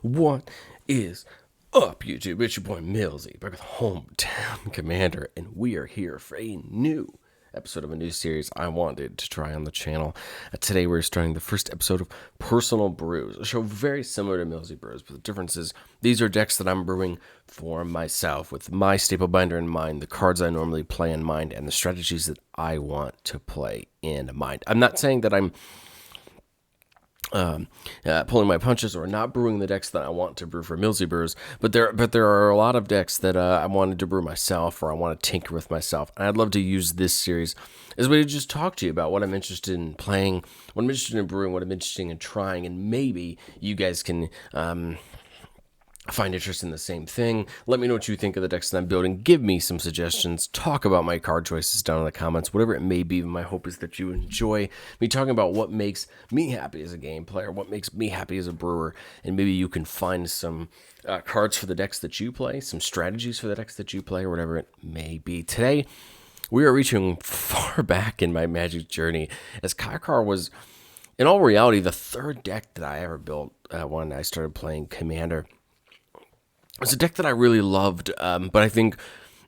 What is up, YouTube? It's your boy Millsy, back with Hometown Commander, and we are here for a new episode of a new series I wanted to try on the channel. Today we're starting the first episode of Personal Brews, a show very similar to Millsy Brews, but the difference is these are decks that I'm brewing for myself, with my staple binder in mind, the cards I normally play in mind, and the strategies that I want to play in mind. I'm not saying that I'm pulling my punches or not brewing the decks that I want to brew for Millsy Brews, but there are a lot of decks that I wanted to brew myself, or I want to tinker with myself, and I'd love to use this series as a way to just talk to you about what I'm interested in playing, what I'm interested in brewing, what I'm interested in trying, and maybe you guys can find interest in the same thing. Let me know what you think of the decks that I'm building. Give me some suggestions. Talk about my card choices down in the comments, whatever it may be. My hope is that you enjoy me talking about what makes me happy as a game player, what makes me happy as a brewer, and maybe you can find some cards for the decks that you play, some strategies for the decks that you play, or whatever it may be. Today, we are reaching far back in my Magic journey, as Kykar was, in all reality, the third deck that I ever built when I started playing Commander. It's a deck that I really loved, but I think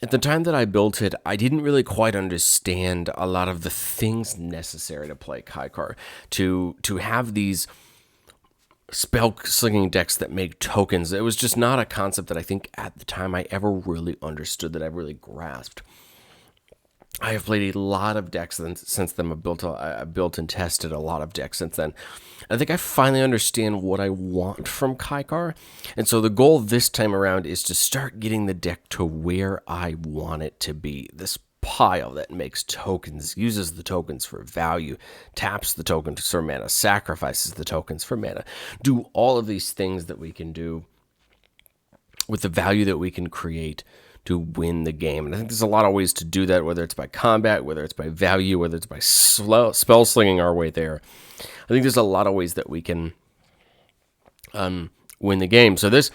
at the time that I built it, I didn't really quite understand a lot of the things necessary to play Kykar, to have these spell-slinging decks that make tokens. It was just not a concept that I think at the time I ever really understood, that I really grasped. I have played a lot of decks since then. I've built and tested a lot of decks since then. I think I finally understand what I want from Kykar. And so the goal this time around is to start getting the deck to where I want it to be. This pile that makes tokens, uses the tokens for value, taps the tokens for mana, sacrifices the tokens for mana. Do all of these things that we can do with the value that we can create to win the game. And I think there's a lot of ways to do that, whether it's by combat, whether it's by value, whether it's by spell slinging our way there. I think there's a lot of ways that we can win the game. So this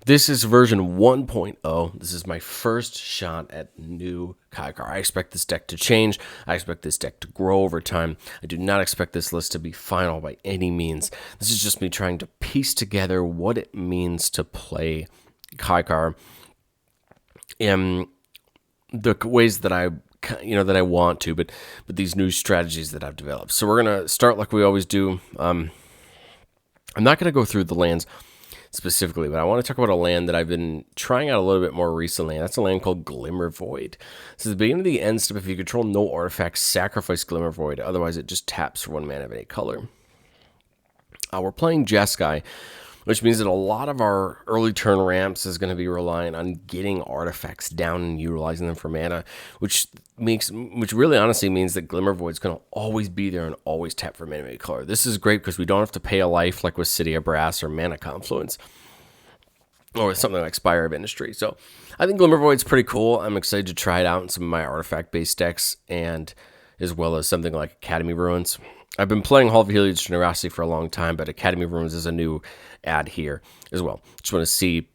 is version 1.0. This is my first shot at new Kykar. I expect this deck to change. I expect this deck to grow over time. I do not expect this list to be final by any means. This is just me trying to piece together what it means to play Kykar in the ways that I want to, but these new strategies that I've developed. So we're gonna start like we always do. I'm not gonna go through the lands specifically, but I want to talk about a land that I've been trying out a little bit more recently. And that's a land called Glimmer Void. So at the beginning of the end step, if you control no artifacts, sacrifice Glimmer Void. Otherwise, it just taps for 1 mana of any color. We're playing Jeskai, which means that a lot of our early turn ramps is going to be relying on getting artifacts down and utilizing them for mana, which really honestly means that Glimmer Void is going to always be there and always tap for mana color. This is great because we don't have to pay a life like with City of Brass or Mana Confluence, or with something like Spire of Industry. So I think Glimmer Void's pretty cool. I'm excited to try it out in some of my artifact-based decks, and as well as something like Academy Ruins. I've been playing Hall of Heliod's Generosity for a long time, but Academy Ruins is a new add here as well. Just want to see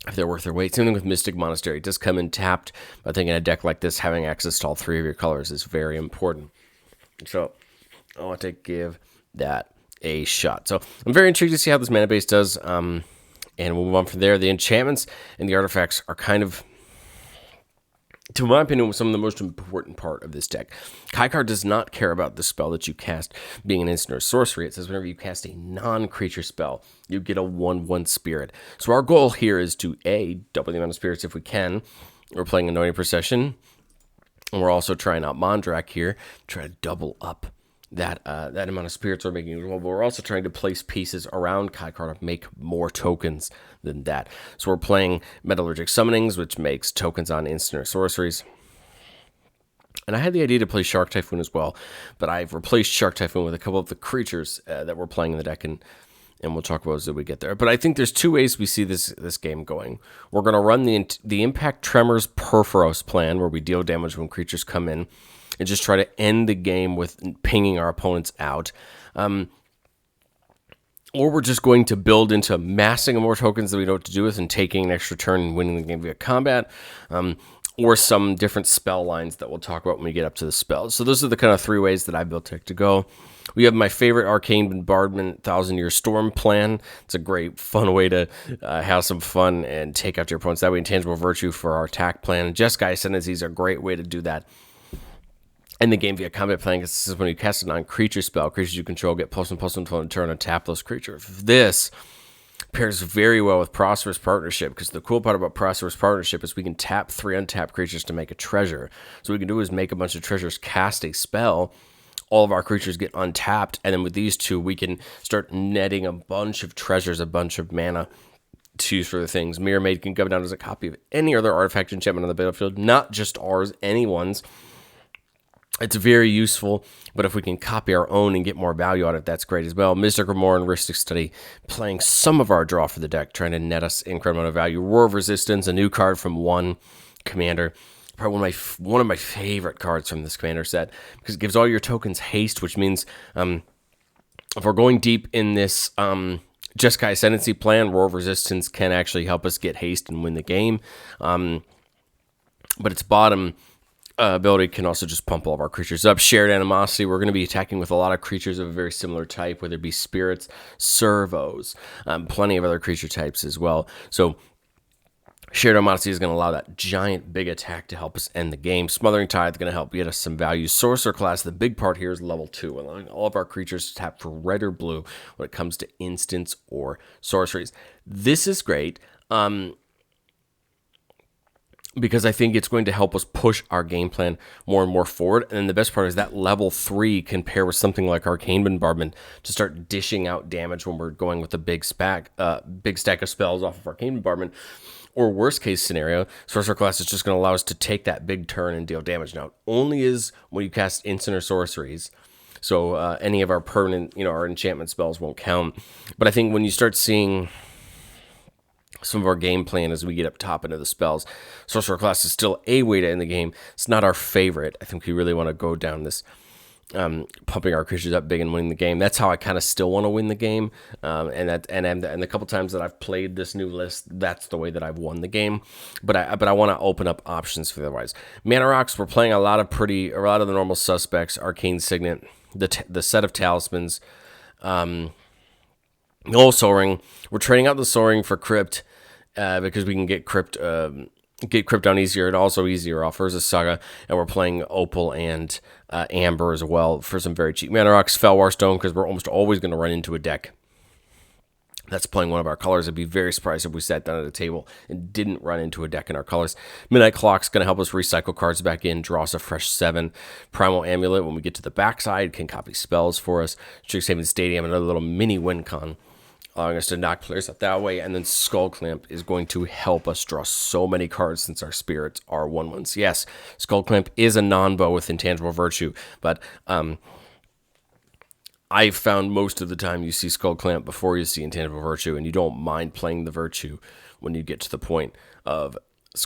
if they're worth their weight. Same thing with Mystic Monastery. It does come in tapped. I think in a deck like this, having access to all 3 of your colors is very important. So I want to give that a shot. So I'm very intrigued to see how this mana base does, and we'll move on from there. The enchantments and the artifacts are kind of, to my opinion, some of the most important part of this deck. Kaikar does not care about the spell that you cast being an instant or sorcery. It says whenever you cast a non-creature spell, you get a 1/1 spirit. So our goal here is to, double the amount of spirits if we can. We're playing Anointing Procession, and we're also trying out Mondrak here, try to double up that amount of spirits we're making as well. But we're also trying to place pieces around Kykar to make more tokens than that. So we're playing Metallurgic Summonings, which makes tokens on instant or sorceries. And I had the idea to play Shark Typhoon as well, but I've replaced Shark Typhoon with a couple of the creatures that we're playing in the deck, and we'll talk about as we get there. But I think there's 2 ways we see this game going. We're going to run the Impact Tremors Perforos plan, where we deal damage when creatures come in, and just try to end the game with pinging our opponents out. Or we're just going to build into massing more tokens that we know what to do with and taking an extra turn and winning the game via combat. Or some different spell lines that we'll talk about when we get up to the spells. So those are the kind of 3 ways that I built it to go. We have my favorite Arcane Bombardment 1,000-Year Storm plan. It's a great, fun way to have some fun and take out your opponents. That way, Intangible Virtue for our attack plan. Jeskai Ascendancy is a great way to do that. In the game via combat plan, this is when you cast a non-creature spell. Creatures you control get +1/+1 until turn and tap those creatures. This pairs very well with Prosperous Partnership, because the cool part about Prosperous Partnership is we can tap 3 untapped creatures to make a treasure. So what we can do is make a bunch of treasures, cast a spell, all of our creatures get untapped, and then with these two, we can start netting a bunch of treasures, a bunch of mana to use for the things. Mirror Maid can come down as a copy of any other artifact enchantment on the battlefield, not just ours, anyone's. It's very useful, but if we can copy our own and get more value out of it, that's great as well. Mystic Remore and Ristic Study, playing some of our draw for the deck, trying to net us incredible amount of value. Roar of Resistance, a new card from one commander. Probably one of my favorite cards from this commander set, because it gives all your tokens haste, which means if we're going deep in this Jeskai Ascendancy plan, Roar of Resistance can actually help us get haste and win the game. But its bottom ability can also just pump all of our creatures up. Shared Animosity, we're going to be attacking with a lot of creatures of a very similar type, whether it be spirits, servos, plenty of other creature types as well. So Shared Animosity is going to allow that giant big attack to help us end the game. Smothering Tithe is going to help get us some value. Sorcerer class, the big part here is level 2, allowing all of our creatures to tap for red or blue when it comes to instants or sorceries. This is great. Because I think it's going to help us push our game plan more and more forward. And then the best part is that level 3 can pair with something like Arcane Bombardment to start dishing out damage when we're going with a big stack of spells off of Arcane Bombardment. Or worst case scenario, Sorcerer class is just going to allow us to take that big turn and deal damage. Now, it only is when you cast instant or sorceries. So any of our permanent, our enchantment spells won't count. But I think when you start seeing some of our game plan as we get up top into the spells, Sorcerer class is still a way to end the game. It's not our favorite. I think we really want to go down this pumping our creatures up big and winning the game. That's how I kind of still want to win the game. And the couple times that I've played this new list, that's the way that I've won the game. But I want to open up options for the otherwise. Mana Rocks, we're playing a lot of the normal suspects. Arcane Signet, the set of talismans, Soul Ring. We're trading out the Soul Ring for Crypt because we can get Crypt down easier and also easier off Urza Saga, and we're playing Opal and Amber as well for some very cheap Mana Rocks. Felwar Stone, because we're almost always going to run into a deck that's playing one of our colors. I'd be very surprised if we sat down at a table and didn't run into a deck in our colors. Midnight Clock's going to help us recycle cards back in, draw us a fresh 7. Primal Amulet, when we get to the backside, can copy spells for us. Strixhaven Stadium, another little mini win con, allowing us to knock players out that way. And then Skull Clamp is going to help us draw so many cards since our spirits are 1/1s. Yes, Skull Clamp is a non-bow with Intangible Virtue, but I've found most of the time you see Skull Clamp before you see Intangible Virtue, and you don't mind playing the Virtue when you get to the point of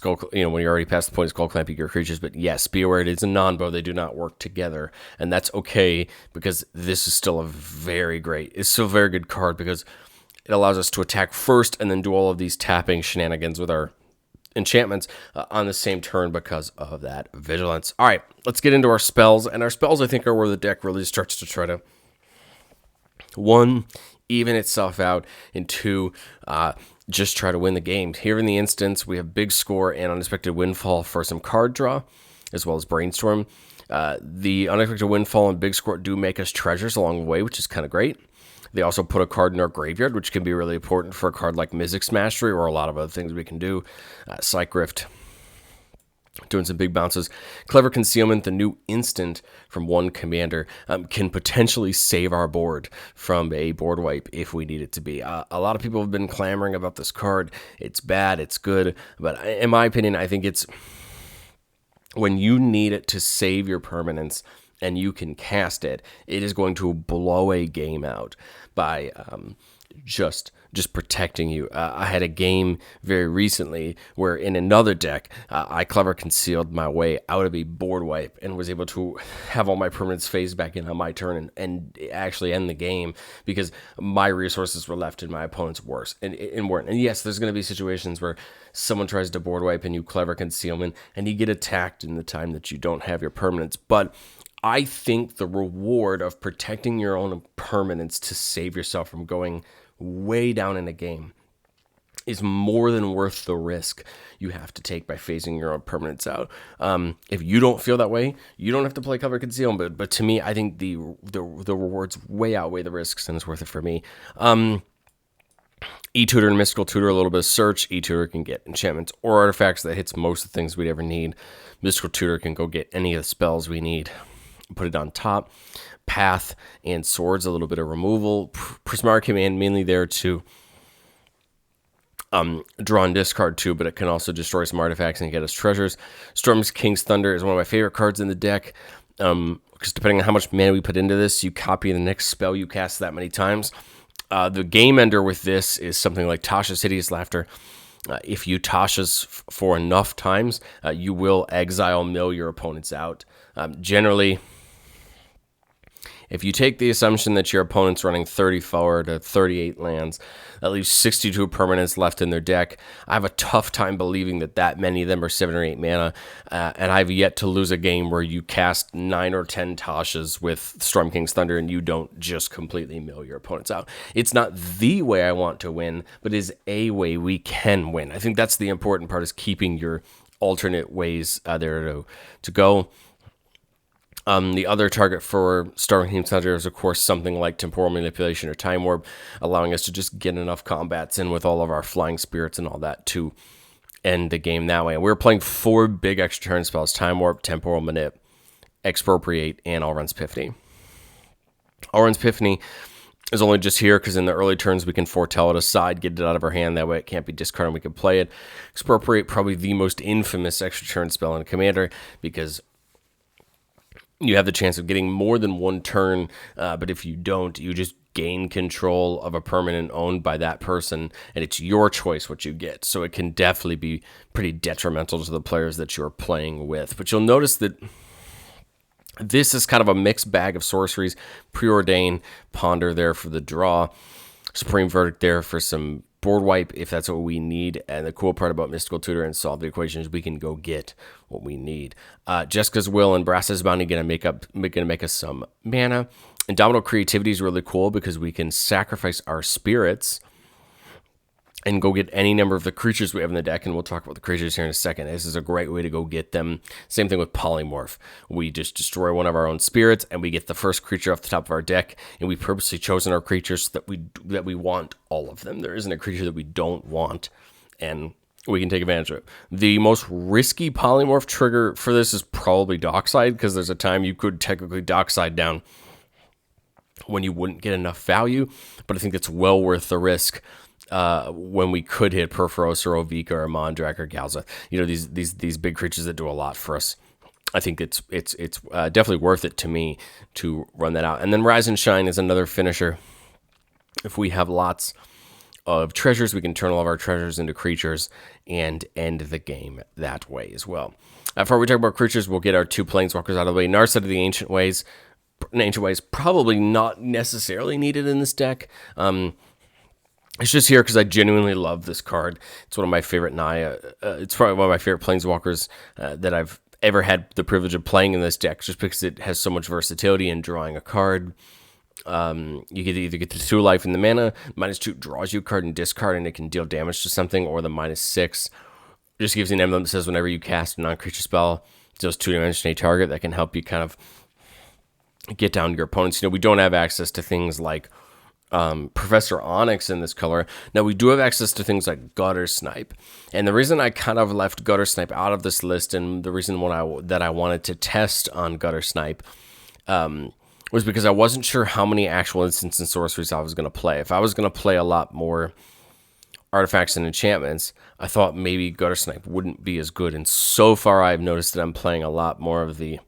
when you're already past the point of Skull Clamping your creatures. But yes, be aware it is a non-bow. They do not work together, and that's okay, because this is still it's still a very good card, because it allows us to attack first and then do all of these tapping shenanigans with our enchantments on the same turn because of that vigilance. All right, let's get into our spells. And our spells, I think, are where the deck really starts to try to, 1, even itself out, and 2, just try to win the game. Here in the instance, we have Big Score and Unexpected Windfall for some card draw, as well as Brainstorm. The Unexpected Windfall and Big Score do make us treasures along the way, which is kind of great. They also put a card in our graveyard, which can be really important for a card like Mizzix Mastery or a lot of other things we can do. Psych Rift, doing some big bounces. Clever Concealment, the new instant from one commander, can potentially save our board from a board wipe if we need it to be. A lot of people have been clamoring about this card. It's bad, it's good, but in my opinion, I think it's when you need it to save your permanents and you can cast it, it is going to blow a game out by just protecting you. I had a game very recently where in another deck, I clever concealed my way out of a board wipe and was able to have all my permanents phase back in on my turn and actually end the game because my resources were left in my opponent's worse and weren't. And yes, there's going to be situations where someone tries to board wipe and you clever concealment and you get attacked in the time that you don't have your permanents, but I think the reward of protecting your own permanence to save yourself from going way down in a game is more than worth the risk you have to take by phasing your own permanence out. If you don't feel that way, you don't have to play Cover Concealment. But to me, I think the rewards way outweigh the risks, and it's worth it for me. E-Tutor and Mystical Tutor, a little bit of search. E-Tutor can get enchantments or artifacts that hits most of the things we'd ever need. Mystical Tutor can go get any of the spells we need, put it on top. Path and Swords, a little bit of removal. Prismara Command, mainly there to draw and discard too, but it can also destroy some artifacts and get us treasures. Storm's King's Thunder is one of my favorite cards in the deck, because depending on how much mana we put into this, you copy the next spell you cast that many times. The game ender with this is something like Tasha's Hideous Laughter. If you Tasha's for enough times, you will mill your opponents out. Generally, if you take the assumption that your opponent's running 34 to 38 lands, that leaves 62 permanents left in their deck. I have a tough time believing that many of them are 7 or 8 mana, and I've yet to lose a game where you cast 9 or 10 Tashas with Storm King's Thunder and you don't just completely mill your opponents out. It's not the way I want to win, but it is a way we can win. I think that's the important part, is keeping your alternate ways there to go. The other target for Storm King's Thunder is, of course, something like Temporal Manipulation or Time Warp, allowing us to just get enough combats in with all of our Flying Spirits and all that to end the game that way. And we're playing 4 big extra turn spells: Time Warp, Temporal Manip, Expropriate, and Alrund's Epiphany. Alrund's Epiphany is only just here because in the early turns we can foretell it aside, get it out of our hand. That way it can't be discarded and we can play it. Expropriate, probably the most infamous extra turn spell in a Commander, because you have the chance of getting more than one turn, but if you don't, you just gain control of a permanent owned by that person, and it's your choice what you get. So it can definitely be pretty detrimental to the players that you're playing with. But you'll notice that this is kind of a mixed bag of sorceries. Preordain, Ponder there for the draw, Supreme Verdict there for some board wipe if that's what we need. And the cool part about Mystical Tutor and Solve the Equation is we can go get what we need. Jessica's Will and Brass's Bounty gonna make us some mana. Indomitable Creativity is really cool because we can sacrifice our spirits and go get any number of the creatures we have in the deck, and we'll talk about the creatures here in a second. This is a great way to go get them. Same thing with Polymorph. We just destroy one of our own spirits, and we get the first creature off the top of our deck, and we purposely chosen our creatures so that we want all of them. There isn't a creature that we don't want, and we can take advantage of it. The most risky Polymorph trigger for this is probably Dockside, because there's a time you could technically Dockside down when you wouldn't get enough value, but I think it's well worth the risk when we could hit Perforos or Ovika or Mondrak or Galza. You know, these big creatures that do a lot for us. I think it's definitely worth it to me to run that out. And then Rise and Shine is another finisher. If we have lots of treasures, we can turn all of our treasures into creatures and end the game that way as well. Before we talk about creatures, we'll get our 2 planeswalkers out of the way. Narset of the Ancient Ways. Probably not necessarily needed in this deck. It's just here because I genuinely love this card. It's one of my favorite Naya. It's probably one of my favorite planeswalkers that I've ever had the privilege of playing in this deck, just because it has so much versatility in drawing a card. You can either get the 2 life and the mana, -2 draws you a card and discard, and it can deal damage to something, or the -6 just gives you an emblem that says whenever you cast a non-creature spell, it deals 2 damage to a target. That can help you kind of get down to your opponents. You know, we don't have access to things like Professor Onyx in this color. Now, we do have access to things like Gutter Snipe. And the reason I kind of left Gutter Snipe out of this list, and the reason that I wanted to test on Gutter Snipe, was because I wasn't sure how many actual instants and sorceries I was going to play. If I was going to play a lot more artifacts and enchantments, I thought maybe Gutter Snipe wouldn't be as good. And so far, I've noticed that I'm playing a lot more of the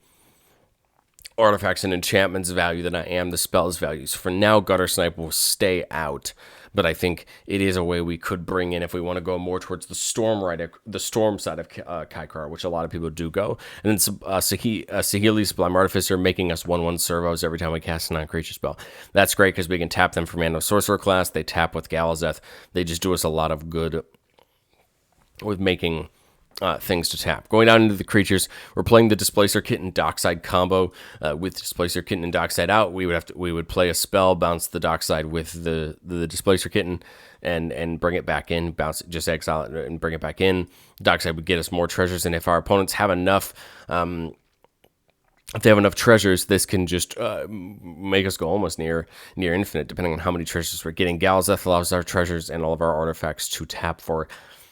artifacts and enchantments value than I am the spells values. For now, Gutter Snipe will stay out, but I think it is a way we could bring in if we want to go more towards the storm side of Kykar, which a lot of people do go. And then Saheeli's Sublime Artificer, making us 1/1 servos every time we cast a non-creature spell. That's great because we can tap them for mana sorcerer class. They tap with Galazeth. They just do us a lot of good with making things to tap. Going down into the creatures, we're playing the Displacer Kitten Dockside combo. With Displacer Kitten and Dockside out, we would play a spell, bounce the Dockside with the Displacer Kitten, and bring it back in. Bounce it, just exile it and bring it back in. Dockside would get us more treasures, and if our opponents have enough. If they have enough treasures, this can just make us go almost near infinite, depending on how many treasures we're getting. Galazeth allows our treasures and all of our artifacts to tap for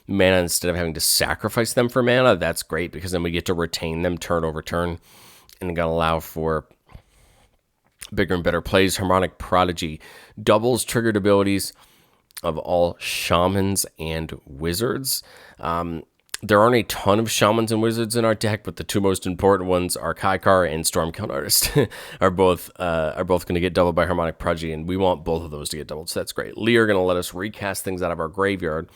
mana instead of having to sacrifice them for mana. That's great because then we get to retain them turn over turn, and gonna allow for bigger and better plays. Harmonic Prodigy doubles triggered abilities of all shamans and wizards. There aren't a ton of shamans and wizards in our deck, but the two most important ones are Kykar and Stormcount Artist are both going to get doubled by Harmonic Prodigy, and we want both of those to get doubled, so that's great. Lee are going to let us recast things out of our graveyard,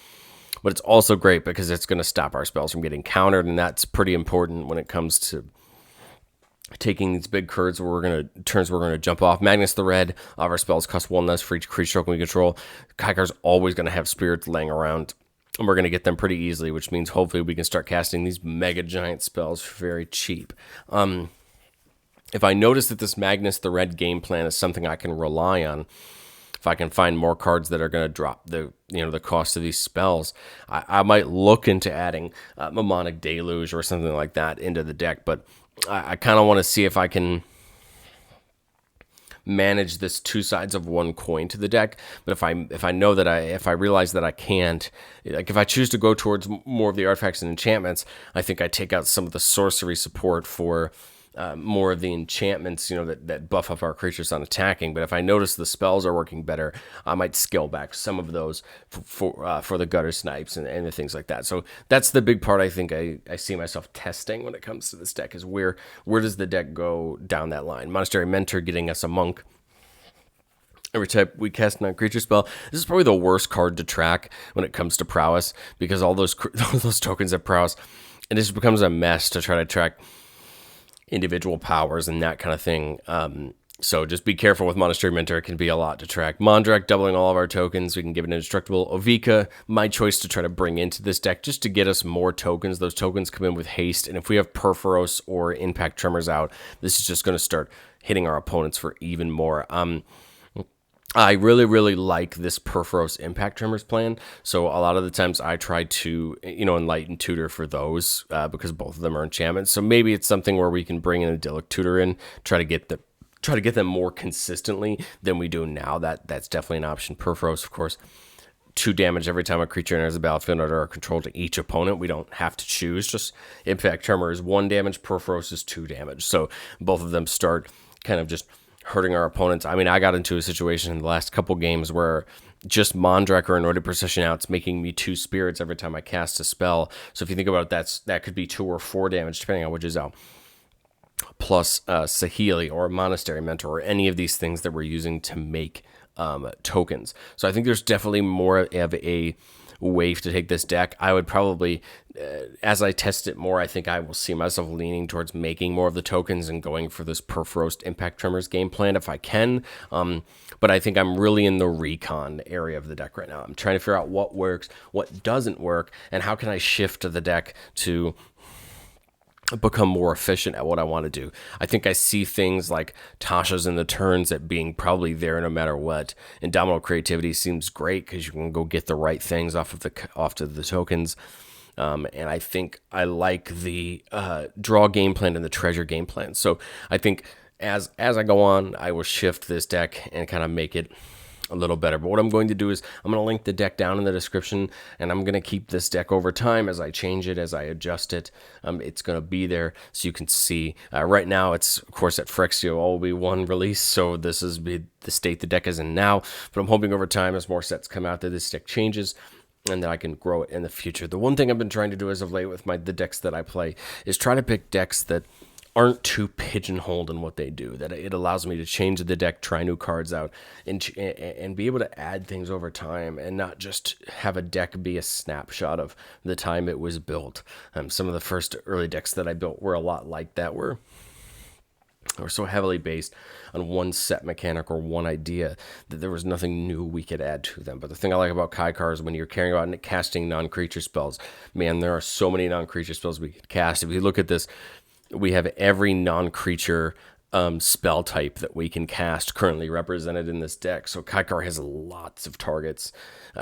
but it's also great because it's going to stop our spells from getting countered, and that's pretty important when it comes to taking these big turns where we're going to jump off. Magnus the Red, all of our spells cost one less for each creature token we control. Kykar's always going to have spirits laying around, and we're going to get them pretty easily, which means hopefully we can start casting these mega giant spells for very cheap. If I notice that this Magnus the Red game plan is something I can rely on, if I can find more cards that are going to drop the cost of these spells, I might look into adding Mnemonic Deluge or something like that into the deck, but I kind of want to see if I can manage this two sides of one coin to the deck. But if I realize that I can't, like if I choose to go towards more of the artifacts and enchantments, I think I take out some of the sorcery support for more of the enchantments, that buff up our creatures on attacking. But if I notice the spells are working better, I might scale back some of those for the gutter snipes and the things like that. So that's the big part I think I see myself testing when it comes to this deck, is where does the deck go down that line. Monastery Mentor getting us a monk. Every time we cast a non-creature spell, this is probably the worst card to track when it comes to prowess, because all those tokens have prowess, and this becomes a mess to try to track individual powers and that kind of thing. So just be careful with Monastery Mentor. It can be a lot to track. Mondrak doubling all of our tokens. We can give it indestructible. Ovika, my choice to try to bring into this deck just to get us more tokens. Those tokens come in with haste, and if we have Perforos or Impact Tremors out, this is just going to start hitting our opponents for even more. I really, really like this Perforos Impact Tremors plan. So a lot of the times I try to, Enlighten Tutor for those because both of them are enchantments. So maybe it's something where we can bring an Idyllic Tutor in, try to get them more consistently than we do now. That's definitely an option. Perforos, of course, 2 damage every time a creature enters the battlefield under our control to each opponent. We don't have to choose. Just Impact Tremor is 1 damage. Perforos is 2 damage. So both of them start kind of just hurting our opponents. I mean, I got into a situation in the last couple games where just Mondrak or Anointed Procession out's making me 2 spirits every time I cast a spell. So if you think about it, that could be 2 or 4 damage, depending on which is out. Plus Sahili or Monastery Mentor or any of these things that we're using to make tokens. So I think there's definitely more of a wave to take this deck. I would probably, as I test it more, I think I will see myself leaning towards making more of the tokens and going for this Perforos Impact Tremors game plan if I can. But I think I'm really in the recon area of the deck right now. I'm trying to figure out what works, what doesn't work, and how can I shift the deck to become more efficient at what I want to do. I think I see things like Tasha's in the turns at being probably there no matter what. Indomitable Creativity seems great because you can go get the right things off of the tokens. And I think I like the draw game plan and the treasure game plan. So I think as I go on, I will shift this deck and kind of make it a little better. But what I'm going to do is I'm going to link the deck down in the description, and I'm going to keep this deck over time as I change it, as I adjust it. It's going to be there so you can see. Right now, it's, of course, at Phyrexia, all will be one release, so this is the state the deck is in now. But I'm hoping over time, as more sets come out, that this deck changes, and that I can grow it in the future. The one thing I've been trying to do as of late with the decks that I play is try to pick decks that aren't too pigeonholed in what they do, that it allows me to change the deck, try new cards out, and be able to add things over time and not just have a deck be a snapshot of the time it was built. Some of the first early decks that I built were a lot like that, where We're so heavily based on one set mechanic or one idea that there was nothing new we could add to them. But the thing I like about Kykar is when you're caring about casting non-creature spells, man, there are so many non-creature spells we could cast. If you look at this, we have every non-creature spell type that we can cast currently represented in this deck. So Kaikar has lots of targets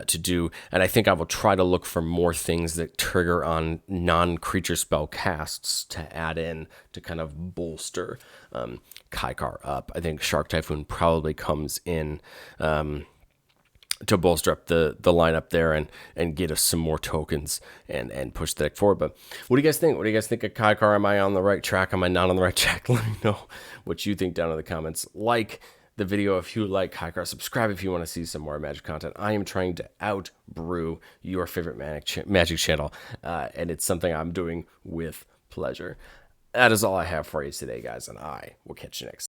to do, and I think I will try to look for more things that trigger on non-creature spell casts to add in to kind of bolster Kaikar up. I think Shark Typhoon probably comes in to bolster up the lineup there and get us some more tokens and push the deck forward. But what do you guys think? What do you guys think of Kykar? Am I on the right track? Am I not on the right track? Let me know what you think down in the comments. Like the video if you like Kykar. Subscribe if you want to see some more Magic content. I am trying to out brew your favorite Magic channel, and it's something I'm doing with pleasure. That is all I have for you today, guys, and I will catch you next time.